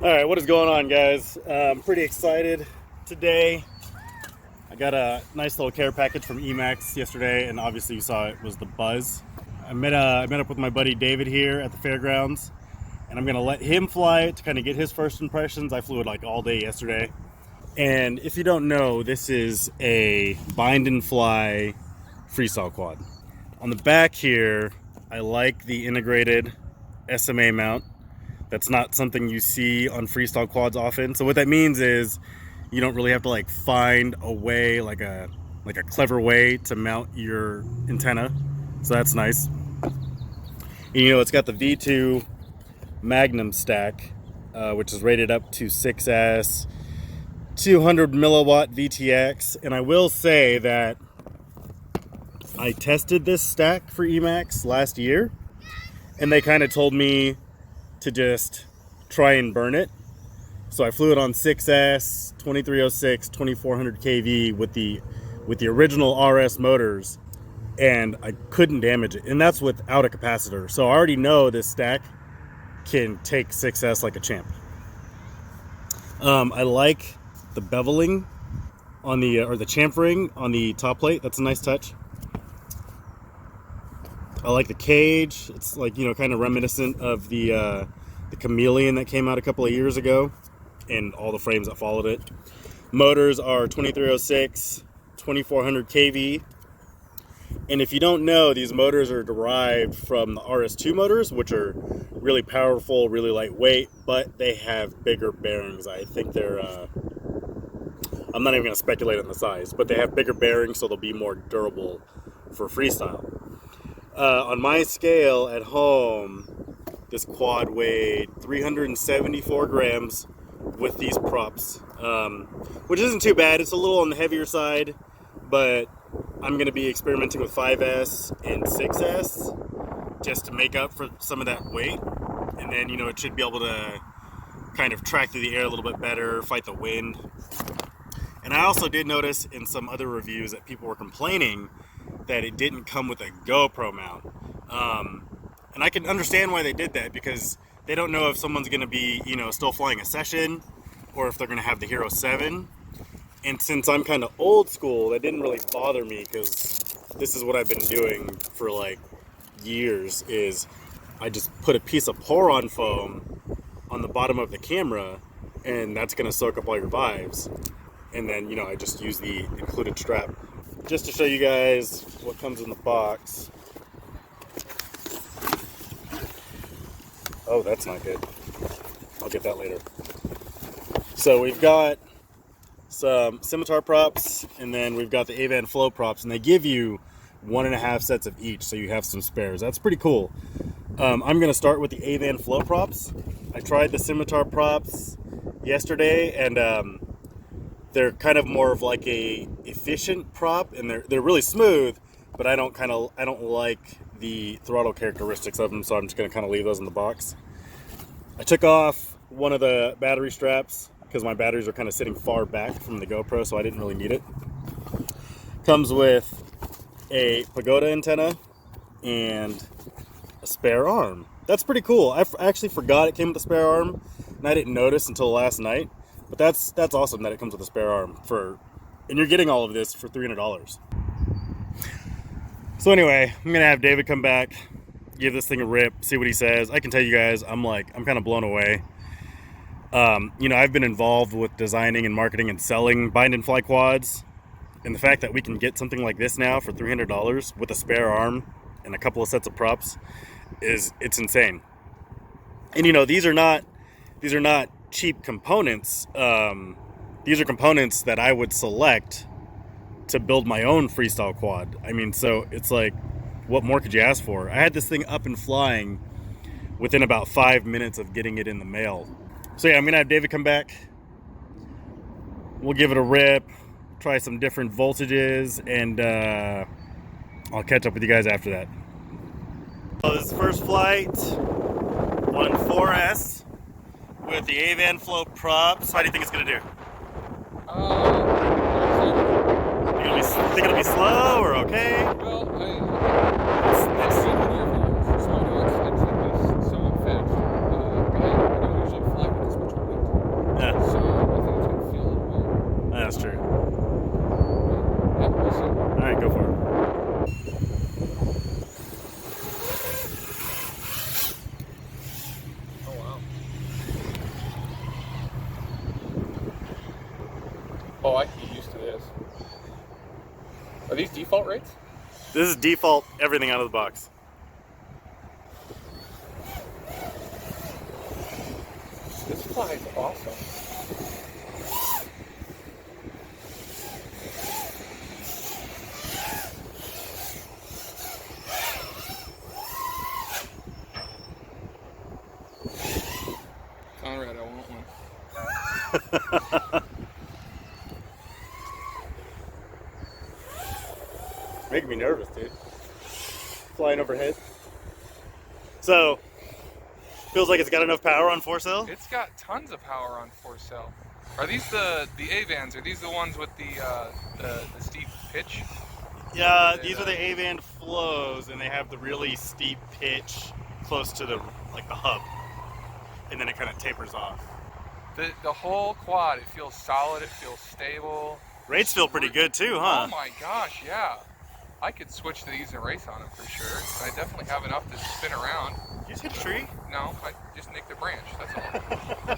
All right, what is going on, guys? I'm pretty excited today. I got a nice little care package from Emax yesterday, and obviously you saw it was the Buzz. I met up with my buddy David here at the fairgrounds, and I'm gonna let him fly it to kind of get his first impressions. I flew it like all day yesterday. And if you don't know, this is a bind and fly freestyle quad. On the back here, I like the integrated SMA mount. That's not something you see on freestyle quads often. So what that means is you don't really have to like find a way, like a clever way to mount your antenna. So that's nice. And, you know, it's got the V2 Magnum stack, which is rated up to 6S, 200 milliwatt VTX. And I will say that I tested this stack for Emax last year, and they kind of told me to just try and burn it. So I flew it on 6S, 2306, 2400 kV with the original RS motors, and I couldn't damage it. And that's without a capacitor. So I already know this stack can take 6S like a champ. I like the beveling on the or the chamfering on the top plate. That's a nice touch. I like the cage. It's like, you know, kind of reminiscent of the Chameleon that came out a couple of years ago, and all the frames that followed it. Motors are 2306, 2400 kV. And if you don't know, these motors are derived from the RS2 motors, which are really powerful, really lightweight, but they have bigger bearings. I think they're, I'm not even going to speculate on the size, but they have bigger bearings, so they'll be more durable for freestyle. On my scale at home, this quad weighed 374 grams with these props, which isn't too bad. It's a little on the heavier side, but I'm going to be experimenting with 5S and 6S just to make up for some of that weight. And then, you know, it should be able to kind of track through the air a little bit better, fight the wind. And I also did notice in some other reviews that people were complaining that it didn't come with a GoPro mount. And I can understand why they did that, because they don't know if someone's going to be, you know, still flying a session, or if they're going to have the Hero 7. And since I'm kind of old school, that didn't really bother me, because this is what I've been doing for like years, is I just put a piece of pour-on foam on the bottom of the camera, and that's going to soak up all your vibes. And then, you know, I just use the included strap. Just to show you guys what comes in the box. Oh, that's not good. I'll get that later. So we've got some scimitar props, and then we've got the Avan flow props, and they give you 1.5 sets of each, so you have some spares. That's pretty cool. I'm going to start with the Avan flow props. I tried the scimitar props yesterday, and they're kind of more of like a efficient prop, and they're really smooth, but I don't like the throttle characteristics of them, so I'm just going to kind of leave those in the box. I took off one of the battery straps because my batteries are kind of sitting far back from the GoPro, so I didn't really need it. Comes with a pagoda antenna and a spare arm. That's pretty cool. I actually forgot it came with a spare arm, and I didn't notice until last night. But that's awesome that it comes with a spare arm and you're getting all of this for $300. So anyway, I'm gonna have David come back, give this thing a rip, see what he says. I can tell you guys, I'm kind of blown away. You know, I've been involved with designing and marketing and selling bind and fly quads, and the fact that we can get something like this now for $300 with a spare arm and a couple of sets of props it's insane. And you know, these are not cheap components. These are components that I would select to build my own freestyle quad. I mean, so it's like, what more could you ask for? I had this thing up and flying within about 5 minutes of getting it in the mail. So yeah, I'm gonna have David come back. We'll give it a rip, try some different voltages, and I'll catch up with you guys after that. So this is first flight on 4S with the Avan flow props. How do you think it's gonna do? Think it'll be slow or okay? Well, it's so I know it's somewhat fast. I don't usually fly with this much that's true. Yeah, we'll see. All right, go for it. Oh wow. Oh, I can get used to this. Are these default rates? This is default, everything out of the box. This flies awesome. Conrad, I want one. Making me nervous, dude. Flying overhead. So, feels like it's got enough power on 4-cell? It's got tons of power on 4-cell. Are these the A-Vans? Are these the ones with the steep pitch? Yeah, these are the A-Band flows, and they have the really steep pitch close to the hub, and then it kind of tapers off. The whole quad, it feels solid, it feels stable. Rates feel pretty good too, huh? Oh my gosh, yeah. I could switch to these and race on them for sure. I definitely have enough to spin around. You just hit a tree? No, I just nicked a branch, that's all.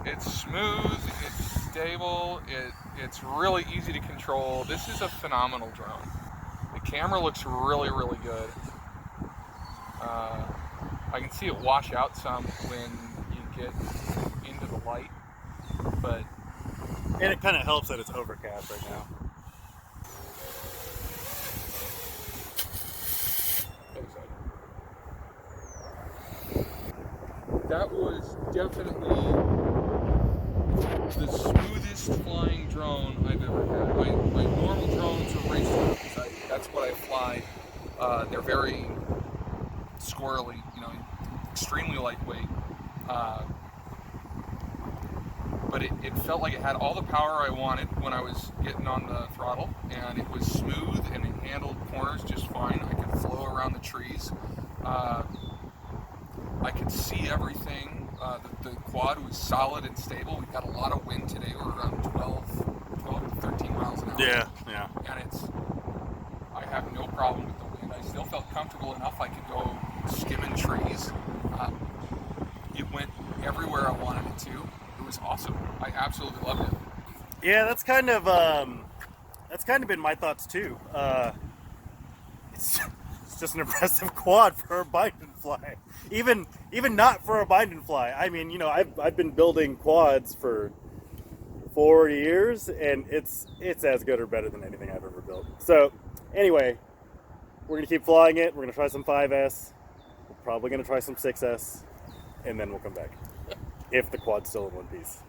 It's smooth, it's stable, it's really easy to control. This is a phenomenal drone. The camera looks really, really good. I can see it wash out some when you get into the light, but... And it kind of helps that it's overcast right now. That was definitely the smoothest flying drone I've ever had. My normal drones are race drones. That's what I fly. They're very squirrely, extremely lightweight. But it felt like it had all the power I wanted when I was getting on the throttle, and it was smooth and it handled corners just fine. I could flow around the trees. I could see everything. The quad was solid and stable. We got a lot of wind today. We're around 12 to 13 miles an hour. Yeah. And I have no problem with the wind. I still felt comfortable enough I could go skimming trees. It went everywhere I wanted it to. It was awesome. I absolutely loved it. Yeah, that's kind of been my thoughts too. It's just an impressive quad for a bind and fly. Even not for a bind and fly. I mean, I've been building quads for 4 years, and it's as good or better than anything I've ever built. So anyway, we're gonna keep flying it. We're gonna try some 5S. We're probably gonna try some 6S, and then we'll come back if the quad's still in one piece.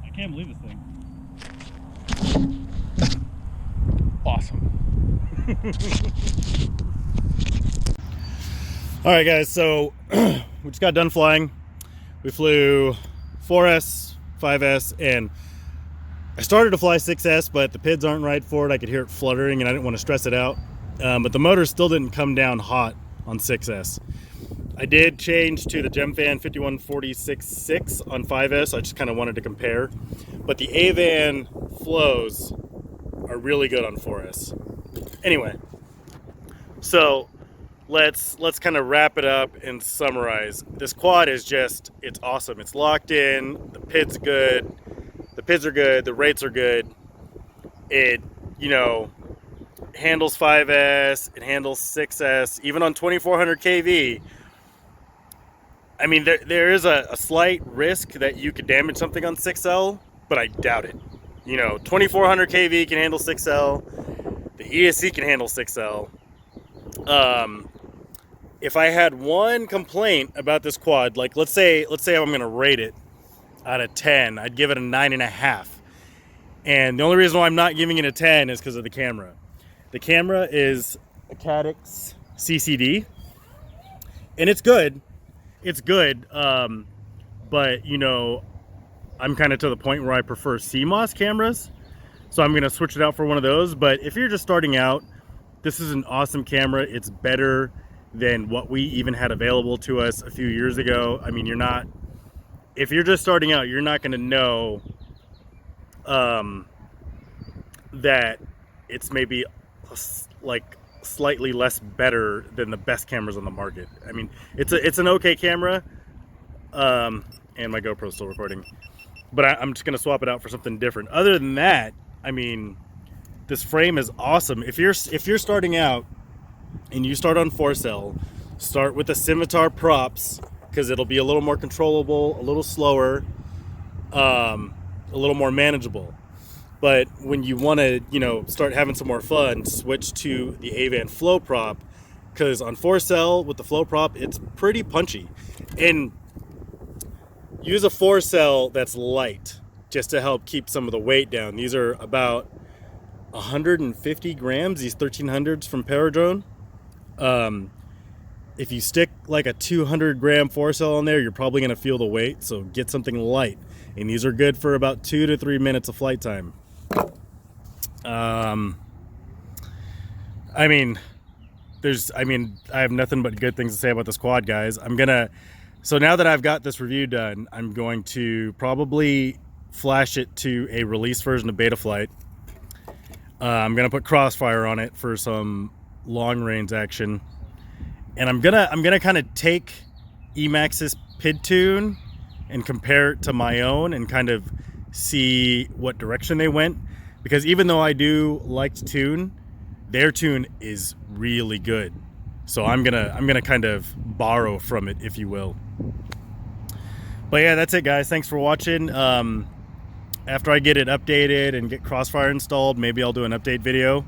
I can't believe this thing. Awesome. All right, guys, so we just got done flying. We flew 4S, 5S, and I started to fly 6S, but the PIDs aren't right for it. I could hear it fluttering, and I didn't want to stress it out. But the motor still didn't come down hot on 6S. I did change to the Gemfan 5146.6 on 5S. I just kind of wanted to compare. But the Avan flows are really good on 4S. Anyway, so let's kind of wrap it up and summarize. This quad is just, it's awesome. It's locked in. The PID's good. The PIDs are good. The rates are good. It, you know, handles 5S. It handles 6S. Even on 2400 kV. I mean, there is a slight risk that you could damage something on 6L, but I doubt it. You know, 2400 kV can handle 6L. The ESC can handle 6L. If I had one complaint about this quad, like let's say I'm going to rate it out of 10, I'd give it a 9.5. And the only reason why I'm not giving it a 10 is because of the camera. The camera is a Cadix CCD, and it's good. It's good, but you know, I'm kind of to the point where I prefer CMOS cameras, so I'm gonna switch it out for one of those. But if you're just starting out, this is an awesome camera. It's better than what we even had available to us a few years ago. I mean, if you're just starting out, you're not gonna know that it's maybe like slightly less better than the best cameras on the market. I mean, it's an okay camera, and my GoPro's still recording, but I'm just gonna swap it out for something different. Other than that, I mean, this frame is awesome. If you're starting out and you start on 4cell, start with the Scimitar props, because it'll be a little more controllable, a little slower, a little more manageable. But when you want to, you know, start having some more fun, switch to the Avan flow prop, because on 4cell with the flow prop, it's pretty punchy. And use a 4cell that's light just to help keep some of the weight down. These are about 150 grams, these 1300s from Paradrone. If you stick like a 200 gram 4cell on there, you're probably going to feel the weight. So get something light. And these are good for about 2 to 3 minutes of flight time. I mean, I have nothing but good things to say about this quad, guys. So now that I've got this review done, I'm going to probably flash it to a release version of Betaflight. I'm gonna put Crossfire on it for some long range action, and I'm gonna kind of take Emax's PID tune and compare it to my own and kind of see what direction they went. Because even though I do like to tune, their tune is really good. So I'm gonna kind of borrow from it, if you will. But yeah, that's it, guys. Thanks for watching. After I get it updated and get Crossfire installed, maybe I'll do an update video.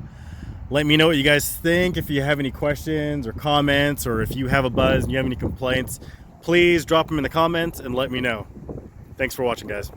Let me know what you guys think. If you have any questions or comments, or if you have a Buzz and you have any complaints, please drop them in the comments and let me know. Thanks for watching, guys.